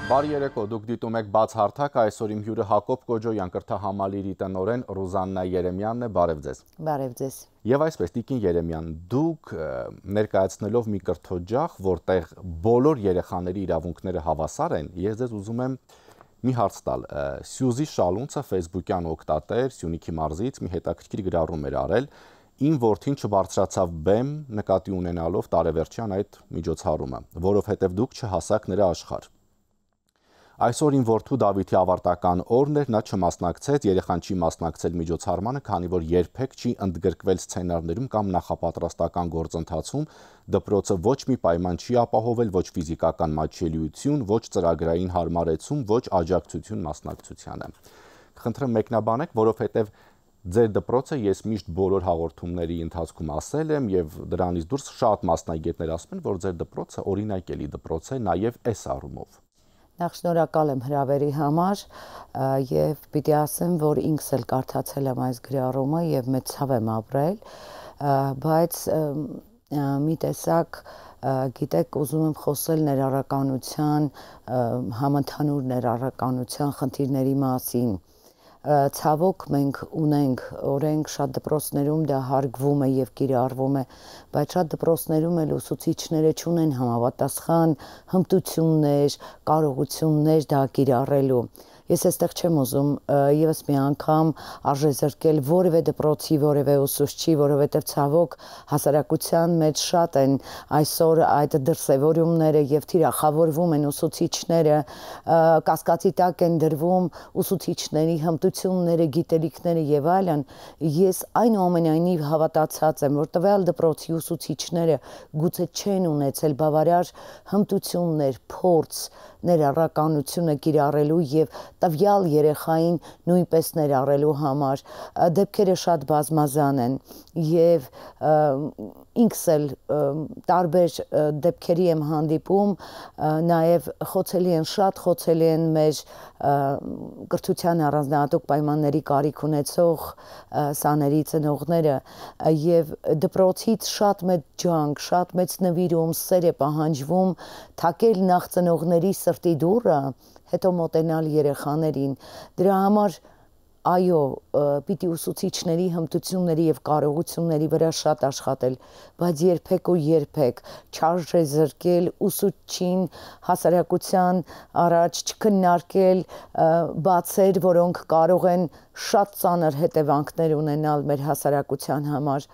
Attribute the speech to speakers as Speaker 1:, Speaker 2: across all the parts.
Speaker 1: Բարի երեկո, դուք դիտում եք բաց հարթակ, այսօր իմ հյուրը Հակոբ Կոջոյան, կրթահամալիրի տնօրեն Ռուզաննա Երեմյանն է, բարև ձեզ։
Speaker 2: Բարև ձեզ։
Speaker 1: Եվ այսպես, Տիկին Երեմյան, դուք ներկայացնելով մի կրթօջախ, որտեղ բոլոր երեխաների իրավունքները հավասար են, ես ձեզ ուզում եմ մի հարց տալ։ Սյուզի Շալունցը Facebook-յան օգտատեր Սյունիքի մարզից մի հետաքրքիր գրառում էր արել, իմ որդին չբարձրացավ բեմ նկատի ունենալով տարեվերջյան այդ միջոցառումը, որովհետև դուք չհասաք նրա աշխարհ։ Այսօր իմ որդու Դավիթի ավարտական օրն էր, նա չմասնակցեց, երեխան չի մասնակցել միջոցառմանը, քանի որ երբեք չի ընդգրկվել սցենարներում կամ նախապատրաստական գործընթացում, դպրոցը ոչ մի պայման չի ապահովել, ոչ ֆիզիկական մատչելիություն, ոչ ծրագրային հարմարեցում, ոչ աջակցություն մասնակցությանը։ Խնդրեմ մեկնաբանեք, որովհետև ձեր դպրոցը ես միշտ բոլոր հաղորդումների ընթացքում ասել եմ եւ դրանից դուրս շատ մասնագետներ ասում են, որ ձեր դպրոցը օրինակելի դպրոց է նաեւ այս առումով։
Speaker 2: Նախ շնորհակալ եմ հրավերի համար եւ պիտի ասեմ, որ ինքս էլ կարդացել եմ այս գրառումը եւ մեծ ցավ եմ ապրել, բայց մի տեսակ գիտեք, ուզում եմ խոսել ներառականության, համընդհանուր ներառականության խնդիրների մասին։ Ցավոք մենք ունենք օրենք շատ դպրոցներում դա հարգվում է եւ կիրառվում է, բայց շատ դպրոցներում էլ ուսուցիչները չունեն համապատասխան հմտություններ, կարողություններ դա կիրառելու։ Ես այստեղ չեմ ուզում եւս մի անգամ արժեզրկել որևէ դպրոցի, որևէ ուսուցչի, որովհետեւ ցավոք հասարակության մեջ շատ են այսօր այդ դրսևորումները եւ թիրախավորվում են ուսուցիչները, կասկածի տակ են դրվում ուսուցիչների հմտությունները, գիտելիքները եւ այլն։ Ես այնուամենայնիվ հավատացած եմ, որ տվյալ դպրոցի ուսուցիչները գուցե չեն ունեցել բավարար հմտություններ, փորձ, ներառականությունը կիրառելու եւ տվյալ երեխային նույնպես ներառելու համար դեպքերը շատ բազմազան են եւ ինքս էլ տարբեր դեպքերի եմ հանդիպում, նաեւ շատ խոցելի են մեր կրթության առանձնահատուկ պայմանների կարիք ունեցող սաների ծնողները եւ դպրոցից շատ մեծ ջանք, շատ մեծ նվիրում, սեր է պահանջվում թակել նախ ծնողների սրտի դուռը, հետո մոտենալ երեխաներին։ Դրա համար այո, պիտի ուսուցիչների հմտությունների եւ կարողությունների վրա շատ աշխատել, բայց երբեք ու երբեք չարժեզրկել ուսուցչին հասարակության առաջ չքննարկել բացեր, որոնք կարող են շատ ծանր հետևանքներ ունենալ մեր հասարակության համար։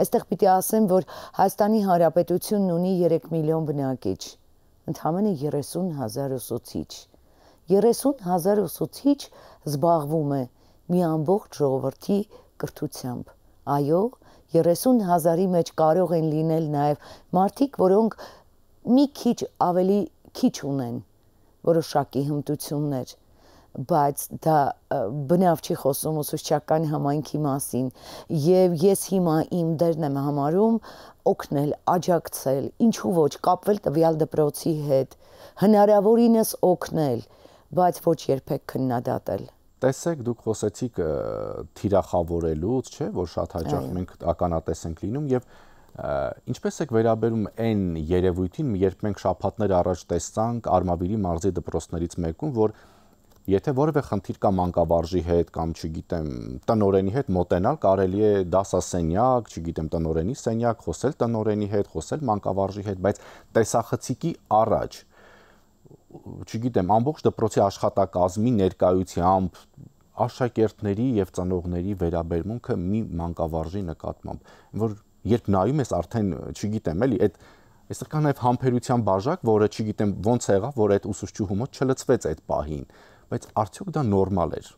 Speaker 2: Այստեղ պիտի ասեմ, որ Հայաստանի Հանրապետությունն ունի 3 միլիոն բնակիչ, ընդամենը 30,000 ուսուցիչ։ 30,000 ուսուցիչ զբաղվում է մի ամբողջ ժողովրդի կրթությամբ։ Այո, 30,000-ի մեջ կարող են լինել նաև մարդիկ, որոնք մի քիչ ավելի քիչ ունեն որոշակի հմտություններ, բայց դա բնավ չի խոսում ուսուցչական համայնքի մասին, եւ ես հիմա իմ դերն եմ համարում օգնել, աջակցել, ինչու ոչ, կապվել տվյալ դպրոցի հետ, հնարավորինս օգնել, բայց ոչ երբեք քննադատել։
Speaker 1: Տեսեք, դուք խոսեցիք թիրախավորելուց, չէ՞, որ շատ հաճախ մենք ականատես ենք լինում եւ ինչպես եք վերաբերում այն երևույթին, երբ մենք շաբաթներ առաջ տեսանք Արմավիրի մարզի դպրոցներից մեկում, որ եթե որևէ խնդիր կա մանկավարժի հետ կամ չգիտեմ տնօրենի հետ մոտենալ, կարելի է դասասենյակ, չգիտեմ տնօրենի սենյակ, խոսել տնօրենի հետ, խոսել մանկավարժի հետ, բայց տեսախցիկի առաջ չգիտեմ, ամբողջ դպրոցի աշխատակազմի ներկայությամբ աշակերտների եւ ծնողների վերաբերմունքը մի մանկավարժի նկատմամբ, որ երբ նայում ես արդեն, չգիտեմ, էլի, այստեղ կա նաեւ համբերության բաժակ, որը չգիտեմ ոնց եղավ, որ այդ ուսուցչուհու մոտ չլծվեց այդ պահին, բայց արդյոք դա նորմալ էր։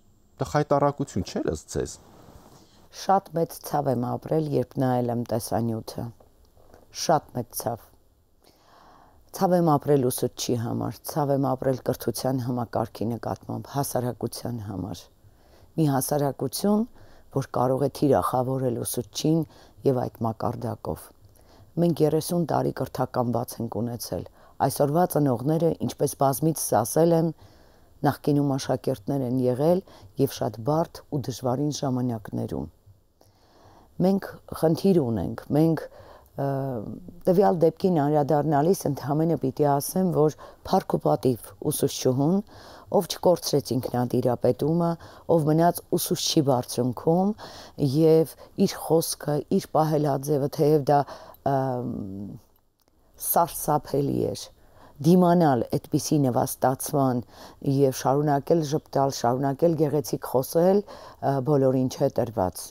Speaker 1: Դա խայտարակություն չէր ըստ ձեզ։
Speaker 2: Շատ մեծ ցավ եմ ապրել, երբ նայել եմ տեսանյութը։ Շատ մեծ ցավ։ Ցավ եմ ապրել ուսուցչի համար, ցավ եմ ապրել կրթության համակարգի նկատմամբ, հասարակության համար։ Մի հասարակություն, որ կարող է թիրախավորել ուսուցչին եւ այդ մակարդակով։ Մենք 30 տարի կրթական բաց ենք ունեցել։ Այսօրվա ծնողները, ինչպես բազմիցս ասել եմ, նախկինում աշակերտներ են եղել եւ շատ բարդ ու դժվարին ժամանակներում։ Մենք խնդիր ունենք, մենք տվյալ դեպքին անդրադառնալիս ընդհանրապես պիտի ասեմ, որ փառք ու պատիվ ուսուցչուհուն, ով չկորցրեց ինքնատիրապետումը, ով մնաց ուսուցչի բարձունքում եւ իր խոսքը, իր պահելաձևը, թեև դա սարսափելի էր, դիմանալ այդպիսի նվաստացման եւ շարունակել ժպտալ, շարունակել գեղեցիկ խոսել, բոլորին չէ տրված։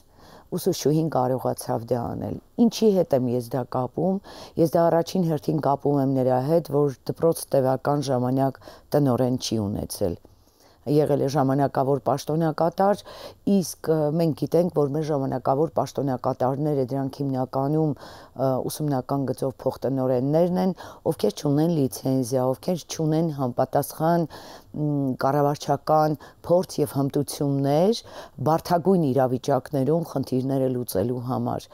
Speaker 2: Ուսուցչուհին կարողացավ դա անել։ Ինչի հետ եմ ես դա կապում։ Ես դա առաջին հերթին կապում եմ նրա հետ, որ դպրոց տևական ժամանակ տնօրեն չի ունեցել։ Եղել է ժամանակավոր պաշտոնակատար, իսկ մենք գիտենք, որ մեր ժամանակավոր պաշտոնակատարները դրանք հիմնականում ուսումնական գծով փոխտնօրեններն են, ովքեր չունեն լիցենզիա, ովքեր չունեն համապատասխան կառավարչական փորձ եւ հմտություններ բարդագույն իրավիճակներում խնդիրները լուծելու համար։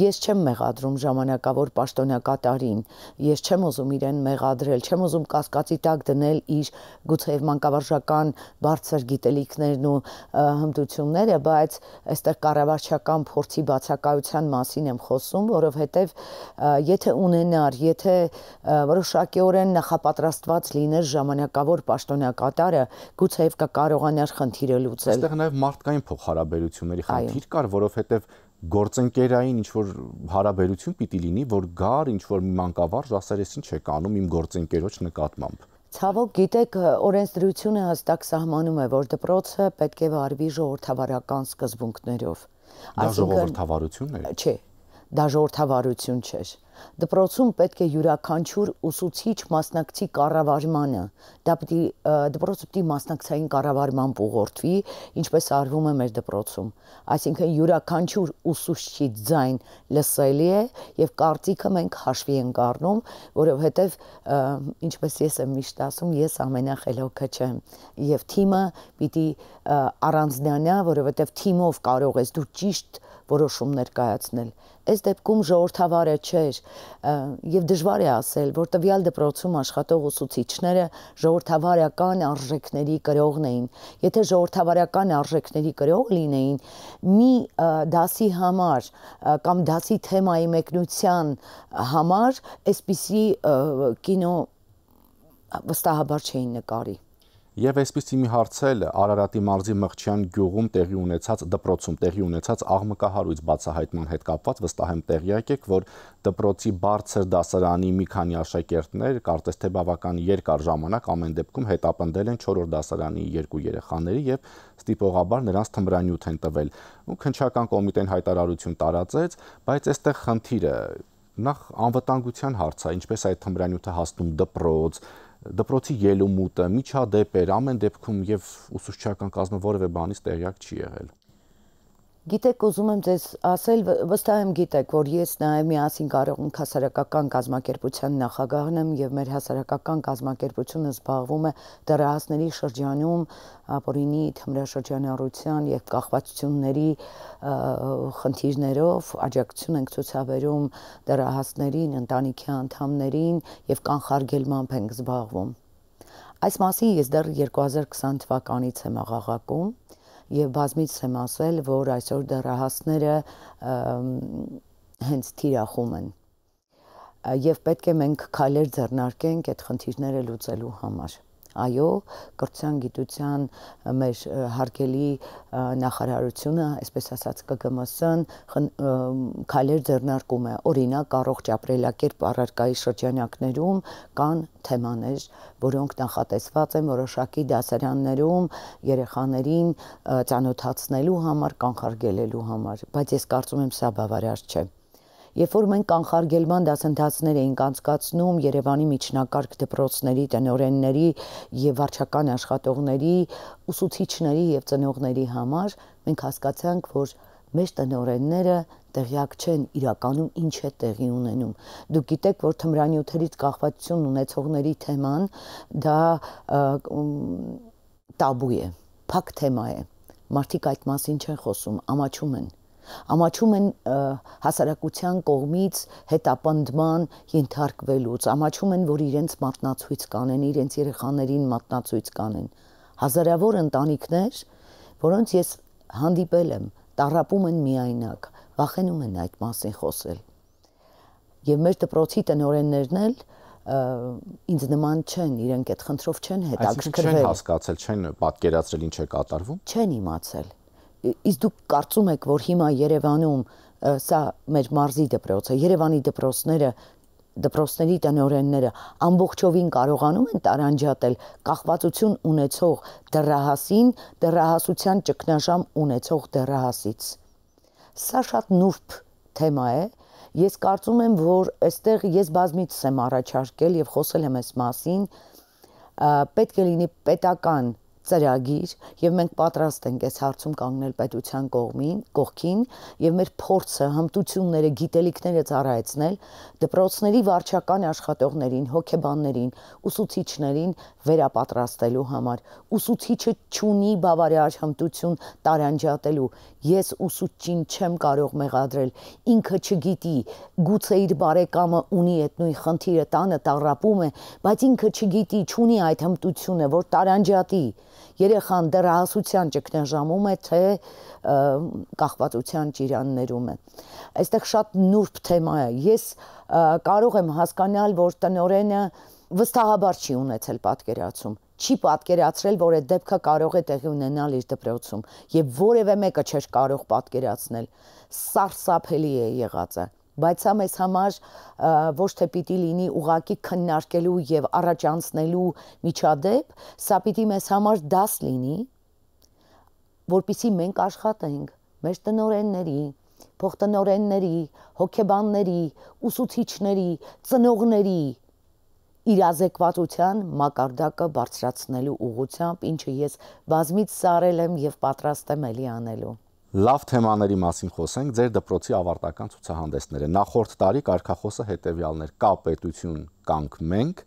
Speaker 2: Ես չեմ մեղադրում ժամանակավոր պաշտոնակատարին, ես չեմ ուզում իրեն մեղադրել, չեմ ուզում կասկածի տակ դնել իր գուցե մանկավարժական բարձր գիտելիքներն ու հմտությունները, բայց այստեղ կառավարչական փորձի բացակայության մասին եմ խոսում, որովհետեւ եթե ունենար, եթե որոշակիորեն նախապատրաստված լիներ ժամանակավոր պաշտոնակատարը, գուցե կարողանար խնդիրը լուծել։
Speaker 1: Այստեղ նաև մարդկային փոխհարաբերությունների խնդիր կար, որովհետեւ գործընկերային ինչ-որ հարաբերություն պիտի լինի, որ գար ինչ-որ մի մանկավարժ ասեր, ես ինչ եք անում իմ գործընկերոջ նկատմամբ։
Speaker 2: Ցավոք, գիտեք, օրենսդրությունը հստակ սահմանում է, որ դպրոցը պետք է վարվի ժողովրդավարական սկզբունքներով։
Speaker 1: Դա ժողովրդավարություն է։
Speaker 2: Չէ, դա ժողովրդավարություն չէ։ Դպրոցում պետք է յուրաքանչյուր ուսուցիչ մասնակցի կառավարմանը։ Դպրոցը պիտի մասնակցային կառավարման ուղղորդվի, ինչպես արվում է մեր դպրոցում։ Այսինքն յուրաքանչյուր ուսուցչի ձայն լսելի է եւ կարծիքը մենք հաշվի ենք առնում, որովհետեւ ինչպես ես եմ միշտ ասում, ես ամենախելոքը չեմ եւ թիմը պիտի առանձնանա, որովհետեւ թիմով կարող ես դու ճիշտ որոշումներ կայացնել։ Այս դեպքում ժողովրդավարը չէր եւ դժվար է ասել, որ տվյալ դպրոցում աշխատող ուսուցիչները ժողովրդավարական արժեքների կրողն էին։ Եթե ժողովրդավարական արժեքների կրող լինեին, մի դասի համար կամ դասի թեմայի մեկնության համար այսպիսի կինո վստահաբար չէին նկարի։
Speaker 1: Եվ այսպիսի մի հարց էլ Արարատի մարզի Մղջյան գյուղում դպրոցում տեղի ունեցած աղմկահարույց բացահայտման հետ կապված վստահ եմ տեղյակ եք, որ դպրոցի բարձր դասարանի մի քանի աշակերտներ, կարծես թե բավական երկար ժամանակ ամեն դեպքում հետապնդել են 4-րդ դասարանի 2 երեխաների եւ ստիպողաբար նրանց թմրանյութ են տվել։ Ու քննչական կոմիտեն հայտարարություն տարածեց, բայց այստեղ խնդիրը նախ անվտանգության հարց է, ինչպես այդ թմրանյութը հասնում դպրոցի ելումուտը, միջադեպեր, ամեն դեպքում եւ ուսուցչական կազմը որևէ բանից տեղյակ չի եղել։
Speaker 2: Գիտեք, ուզում եմ ձեզ ասել, վստահ եմ գիտեք, որ ես նաև միասին կարող ենք հասարակական կազմակերպության նախագահն եմ եւ մեր հասարակական կազմակերպությունը զբաղվում է դեռահասների շրջանում ապօրինի թմրաշրջանառության եւ կախվածությունների խնդիրներով, աջակցություն ենք ցուցաբերում դեռահասներին, ընտանիքի անդամներին եւ կանխարգելմամբ ենք զբաղվում։ Այս մասին ես դեռ 2020 թվականից եմ աղաղակում եւ բազմից եմ ասել, որ այսօր դեռահասները հենց թիրախում են եւ պետք է մենք քայլեր ձեռնարկենք այդ խնդիրները լուծելու համար։ Այո, կրթության գիտության մեր հարգելի նախարարությունը, այսպես ասած ԿԳՄՍ-ն քայլեր ձեռնարկում է, օրինակ առողջ ապրելակերպ առարկայի շրջանակներում կան թեմաներ, որոնք նախատեսված են որոշակի դասարաններում երեխաներին ծանոթացնելու համար, կանխարգելելու համար, բայց ես կարծում եմ սա բավարար չէ։ Երբ որ մենք կանխարգելման դասընթացներ էինք անցկացնում Երևանի միջնակարգ դպրոցների, տնօրենների եւ վարչական աշխատողների, ուսուցիչների եւ ծնողների համար, մենք հասկացանք, որ մեր տնօրենները տեղյակ չեն իրականում ինչ է տեղի ունենում։ Դուք գիտեք, որ թմրանյութերից կախվածություն ունեցողների թեման դա տաբու է, փակ թեմա է։ Մարդիկ այդ մասին չեն խոսում, ամաչում են հասարակության կողմից հետապնդման ենթարկվելուց, ամաչում են, որ իրենց մատնացույց կանեն, իրենց երեխաներին մատնացույց կանեն։ Հազարավոր ընտանիքներ, որոնց ես հանդիպել եմ, տառապում են միայնակ, վախենում են այդ մասին խոսել։ Եվ մեր դպրոցի տնօրեններն էլ ինձ նման չեն, իրենք այդ խնդրով չեն հետաքրքրվել։
Speaker 1: Այսինքն չեն հասկացել, չեն պատկերացրել ինչ է կատարվում։
Speaker 2: Չեն իմացել։ Իսկ դուք կարծում եք, որ հիմա Երևանում սա մեր մարզի դպրոցը, Երևանի դպրոցների տնօրենները ամբողջովին կարողանում են տարանջատել կախվածություն ունեցող դեռահասին, դեռահասության ճգնաժամ ունեցող դեռահասից։ Սա շատ նուրբ թեմա է։ Ես կարծում եմ, որ այստեղ ես բազմիցս եմ առաջարկել եւ խոսել եմ այս մասին, պետք է լինի պետական ծրագիր եւ մենք պատրաստ ենք այս հարցում կանգնել պետության կողքին եւ մեր փորձը, հմտությունները, գիտելիքները ծառայեցնել դպրոցների վարչական աշխատողներին, հոգեբաններին, ուսուցիչներին վերապատրաստելու համար։ Ուսուցիչը չունի բավարար հմտություն տարանջատելու։ Ես ուսուցչին չեմ կարող մեղադրել, ինքը չգիտի, գուցե իր բարեկամը ունի այդ նույն խնդիրը, տանը տառապում է, բայց ինքը չգիտի, չունի այդ հմտությունը, որ տարանջատի։ Երեխան դեռահասության ճգնաժամում է, թե կախվածության ճիրաններում է։ Այստեղ շատ նուրբ թեմա է։ Ես կարող եմ հասկանալ, որ տնօրենը վստահաբար չի ունեցել պատկերացում, չի պատկերացրել, որ այդ դեպքը կարող է տեղի ունենալ իր դպրոցում, եւ որևէ մեկը չէր կարող պատկերացնել։ Սարսափելի է եղածը։ Բայց սա մեզ համար ոչ թե պիտի լինի ուղակի քննարկելու եւ առաջանցնելու միջադեպ, սա պիտի մեզ համար դաս լինի, որպեսզի մենք աշխատենք մեր տնօրենների, փոխտնօրենների, հոգեբանների, ուսուցիչների, ծնողների իրազեկվածության մակարդակը բարձրացնելու ուղղությամբ, ինչը ես բազմից սարել եմ եւ պատրաստ եմ ելի անելու։
Speaker 1: Լավ թեմաների մասին խոսենք, ձեր դպրոցի ավարտական ցուցահանդեսները։ Նախորդ տարի կարգախոսը հետևյալն էր՝ կա պետություն, կանք մենք։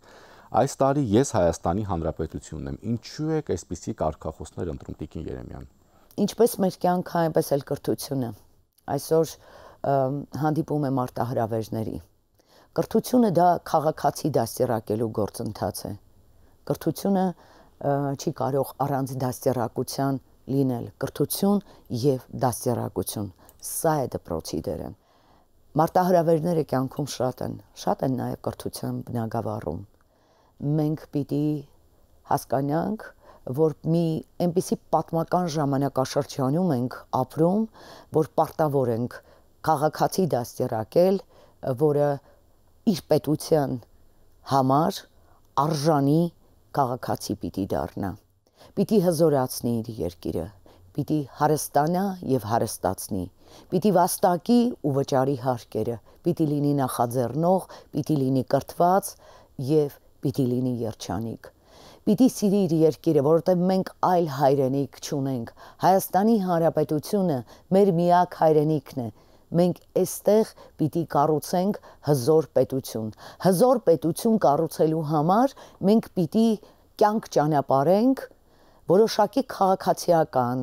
Speaker 1: Այս տարի ես Հայաստանի Հանրապետությունն եմ։ Ինչու եք այսպիսի կարգախոսներ ընտրում, Տիկին Երեմյան։
Speaker 2: Ինչպես մեր կյանքը, այնպես էլ կրթությունը։ Այսօր հանդիպում եմ արտահրավերների։ Կրթությունը դա քաղաքացի դաստիարակելու գործընթաց է։ Կրթությունը չի կարող առանց դաստիարակության լինել, կրթություն եւ դաստիարակություն։ Սա է դպրոցի դերը։ Մարտահրավերները կյանքում շատ են նաեւ կրթության բնագավառում։ Մենք պիտի հասկանանք, որ մի այնպիսի պատմական ժամանակաշրջանում ենք ապրում, որ պարտավոր ենք քաղաքացի դաստիարակել, որը իր պետության համար արժանի քաղաքացի պիտի դառնա։ Պիտի հզորացնի իր երկիրը, պիտի հարստանա եւ հարստացնի, պիտի վաստակի ու վճարի հարկերը, պիտի լինի նախաձեռնող, պիտի լինի կրթված եւ պիտի լինի երջանիկ։ Պիտի սիրի իր երկիրը, որովհետեւ մենք այլ հայրենիք չունենք։ Հայաստանի Հանրապետությունը մեր միակ հայրենիքն է։ Մենք այստեղ պիտի կառուցենք հզոր պետություն։ Հզոր պետություն կառուցելու համար մենք պիտի կյանք ճանապարհենք որոշակի քաղաքացիական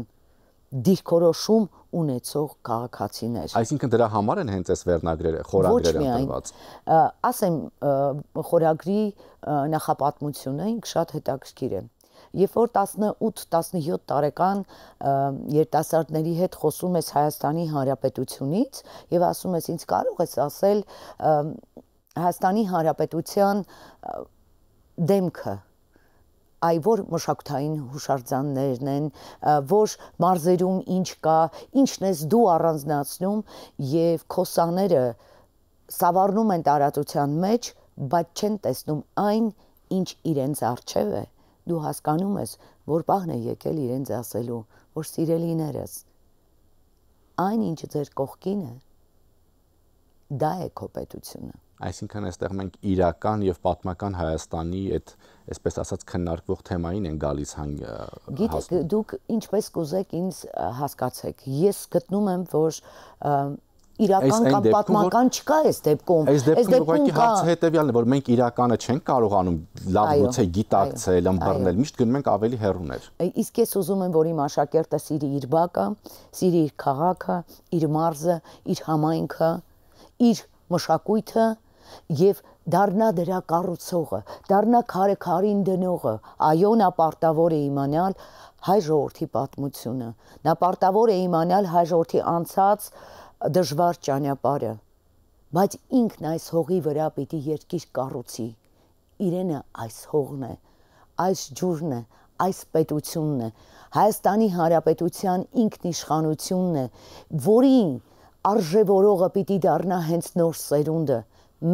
Speaker 2: դիրքորոշում ունեցող քաղաքացիներ։
Speaker 1: Այսինքն դրա համար են հենց այս վերնագրերը, խորագրերը ընտրված։
Speaker 2: Ասեմ, խորագրի նախապատմությունը ինքը շատ հետաքրքիր է։ Երբ որ 18-17 տարեկան երիտասարդների հետ խոսում ես Հայաստանի Հանրապետությունից եւ ասում ես ինձ կարող ես ասել Հայաստանի Հանրապետության դեմքը, այ որ մշակութային հուշարձաններն են, որ մարզերում ինչ կա, ինչն ես դու առանձնացնում եւ քո սաները սավառնում են տարածության մեջ, բայց չեն տեսնում այն, ինչ իրենց առջև է։ Դու հասկանում ես, որ պահն է եկել իրենց ասելու, որ սիրելիներս, այն ինչ ձեր կողքին է, դա է քո պետությունը։
Speaker 1: Այսինքն այստեղ մենք իրական եւ պատմական Հայաստանի այդ այսպես ասած քննարկվող թեմային են գալիս
Speaker 2: Գիտեք, դուք ինչպես կուզեք ինձ հասկացեք։ Ես գտնում եմ, որ իրական կամ պատմական չկա այս դեպքում։
Speaker 1: Այս դեպքում ուղղակի հարցը հետեւյալն է, որ մենք իրականը չենք կարողանում լավ գուցե գիտակցել, ըմբռնել, միշտ գնում ենք ավելի հեռուներ։
Speaker 2: Իսկ ես ուզում եմ, որ իմ աշակերտը սիրի իր բակը, սիրի իր քաղաքը, իր մարզը, իր համայնքը, իր մշակույթը եւ դառնա դրա կառուցողը, դառնա քարին դնողը։ Այո, նա պարտավոր է իմանալ հայ ժողովրդի պատմությունը։ Նա պարտավոր է իմանալ հայ ժողովրդի անցած դժվար ճանապարհը։ բայց ինքն այս հողի վրա պիտի երկիր կառուցի։ Իրենը այս հողն է, այս ջուրն է, այս պետությունն է, Հայաստանի Հանրապետության ինքնիշխանությունն է, որին արժևորողը պիտի դառնա հենց նոր սերունդը։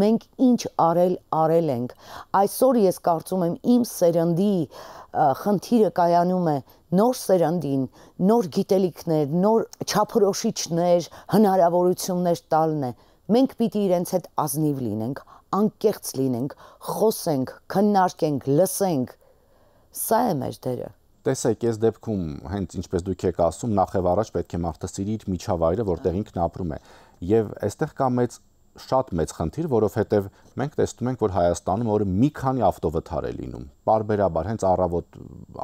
Speaker 2: Մենք ինչ արել ենք։ Այսօր ես կարծում եմ իմ սերնդի խնդիրը կայանում է նոր սերնդին, նոր գիտելիքներ, նոր չափորոշիչներ, հնարավորություններ տալն է։ Մենք պիտի իրենց հետ ազնիվ լինենք, անկեղծ լինենք, խոսենք, քննարկենք, լսենք։ Սա է մեր դերը։
Speaker 1: Տեսեք, այս դեպքում հենց ինչպես դուք եք ասում, նախ եւ առաջ պետք է մարդը սիրի իր միջավայրը, որտեղ ինքն ապրում է։ Եվ այստեղ կա շատ մեծ խնդիր, որովհետև մենք տեսնում ենք, որ Հայաստանում օրը մի քանի ավտովթար է լինում։ Պարբերաբար հենց առավոտ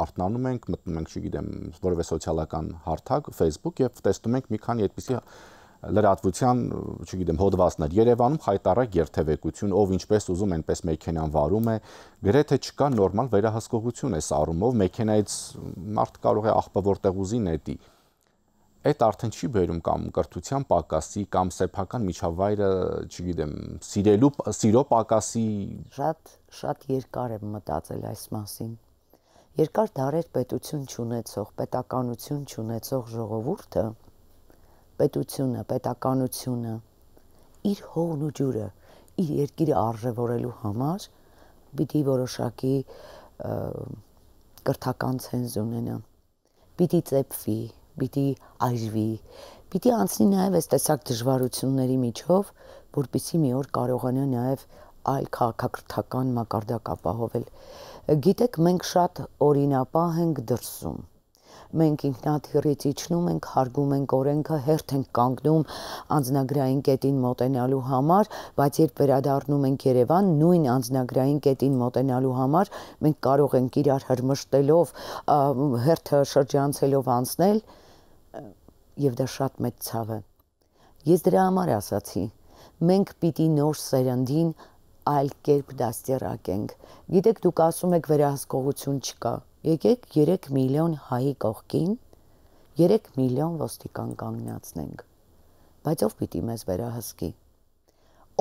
Speaker 1: արթնանում ենք, մտնում ենք, չգիտեմ, որևէ սոցիալական հարթակ, Facebook եւ տեսնում ենք մի քանի այդպիսի լրատվության, չգիտեմ, հոդվածներ։ Երևանում խայտառակ երթևեկություն, ով ինչպես ուզում այնպես մեքենան վարում է, գրեթե չկա նորմալ վերահսկողություն այս առումով, մեքենայից մարդ կարող է աղբը որտեղ ուզի նետի։ Այդ արդեն չի բերում կամ կրթության պակասի կամ սեփական միջավայրը, չգիտեմ, սիրո պակասի։
Speaker 2: Շատ երկար եմ մտածել այս մասին։ Երկար դարեր պետություն չունեցող, պետականություն չունեցող ժողովուրդը, պետականությունը իր հողն ու ջուրը, իր երկիրը արժևորելու համար պիտի որոշակի կրթական ցենզ ունենա, պիտի ծեփվի, պիտի այրվի, պիտի անցնի նաև այս տեսակ դժվարությունների միջով, որպեսզի մի օր կարողանա նաև այլ քաղաքակրթական մակարդակ ապահովել։ Գիտեք, մենք շատ օրինապահ ենք դրսում։ Մենք ինքնաթիռից իջնում ենք, հարգում ենք օրենքը, հերթ ենք կանգնում անձնագրային կետին մոտենալու համար, բայց երբ վերադառնում ենք Երևան, նույն անձնագրային կետին մոտենալու համար մենք կարող ենք իրար հրմշտելով, հերթը շրջանցելով անցնել, եւ դա շատ մեծ ցավ է։ Ես դրա համար ասացի, մենք պիտի նոր սերնդին այլ կերպ դաստիարակենք։ Գիտեք, դուք ասում եք վերահսկողություն չկա։ Եկեք 3 միլիոն հայի կողքին 3 միլիոն ոստիկան կանգնացնենք։ Բայց ով պիտի մեզ վերահսկի։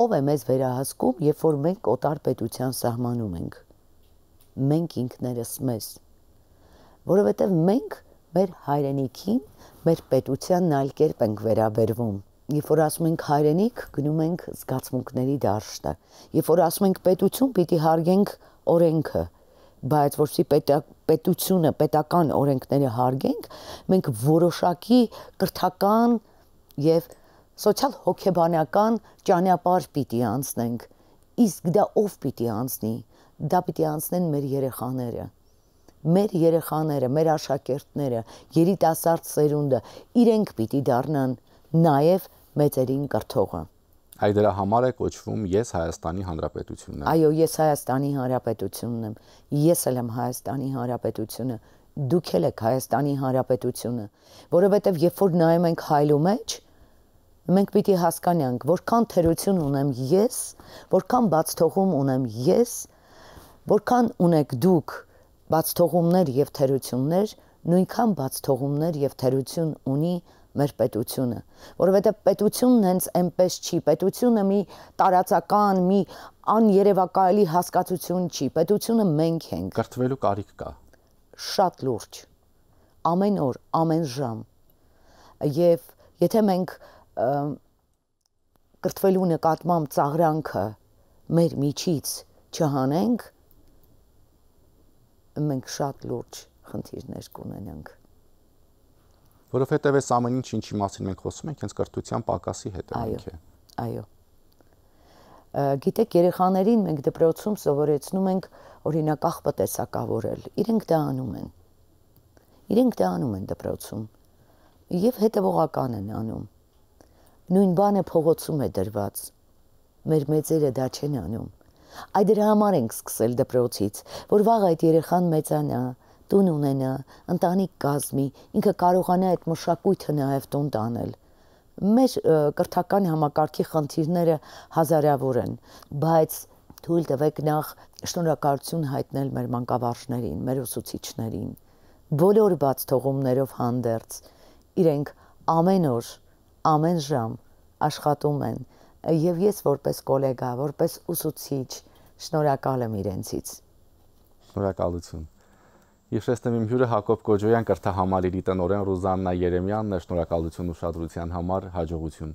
Speaker 2: Ով է մեզ վերահսկում, երբ որ մենք օտար պետության սահմանում ենք։ Մենք ինքներս մեզ։ Որովհետև մենք մեր հայրենիքին, մեր պետությանն այլ կերպ ենք վերաբերվում։ Երբ որ ասում ենք հայրենիք, գնում ենք զգացմունքների դաշտը։ Երբ որ ասում ենք պետություն, պիտի հարգենք օրենքը, բայց որպեսզի պետությունը, պետական օրենքները հարգենք, մենք որոշակի կրթական եւ սոցիալ-հոգեբանական ճանապարհ պիտի անցնենք։ Իսկ դա ով պիտի անցնի։ Դա պիտի անցնեն մեր երեխաները։ Մեր երեխաները, մեր աշակերտները, երիտասարդ սերունդը, իրենք պիտի դառնան նաև մեծերին կրթողը։
Speaker 1: Այ դրա համար է կոչվում Ես Հայաստանի Հանրապետությունն եմ։
Speaker 2: Այո, Ես Հայաստանի Հանրապետությունն եմ։ Ես էլ եմ Հայաստանի Հանրապետությունը։ Դուք էլ եք Հայաստանի Հանրապետությունը, որովհետև երբ որ նայում ենք հայլու մեջ, մենք պիտի հասկանանք, որքան թերություն ունեմ ես, որքան բացթողում ունեմ ես, որքան ունեք դուք բացթողումներ եւ թերություններ, նույնքան բացթողումներ եւ թերություն ունի մեր պետությունը, որովհետեւ պետությունն հենց այնպես չի, պետությունը մի տարածական, մի աներևակայելի հասկացություն չի, պետությունը մենք ենք։
Speaker 1: Կրթվելու կարիք կա։
Speaker 2: Շատ լուրջ։ Ամեն օր, ամեն ժամ։ Եվ եթե մենք կրթվելու նկատմամբ ծաղրանքը մեր միջից չհանենք, մենք շատ լուրջ խնդիրներ կունենանք։
Speaker 1: Որովհետև այս ամեն ինչի մասին մենք խոսում ենք, հենց կրթության պակասի հետևանք է։
Speaker 2: Այո։ Գիտեք, երեխաներին մենք դպրոցում սովորեցնում ենք օրինակ աղբը տեսակավորել։ Իրենք դա անում են։ Իրենք դա անում են դպրոցում։ Եվ հետևողական են անում։ Նույն բանը փողոցում է դրված։ Մեր մեծերը դա չեն անում։ Այ դրա համար ենք սկսել դպրոցից, որ վաղ այդ երեխան մեծանա, տուն ունենա, ընտանիք կազմի, ինքը կարողանա այդ մշակույթը նաև տուն տանել։ Մեր կրթական համակարգի խնդիրները հազարավոր են, բայց թույլ տվեք նախ շնորհակալություն հայտնել մեր մանկավարժներին, մեր ուսուցիչներին, բոլոր բաց թողումներով հանդերձ, իրենք ամեն օր, ամեն ժամ աշխատում են, եւ ես որպես գոլեգա, որպես ուսուցիչ շնորհակալ եմ իրենցից։
Speaker 1: Շնորհակալություն։ Հիշեցնեմ իմ հյուրը Հակոբ Կոջոյան կրթահամալիրի տնօրեն Ռուզաննա Երեմյանն է, շնորհակալություն ուշադրության համար, հաջողություն։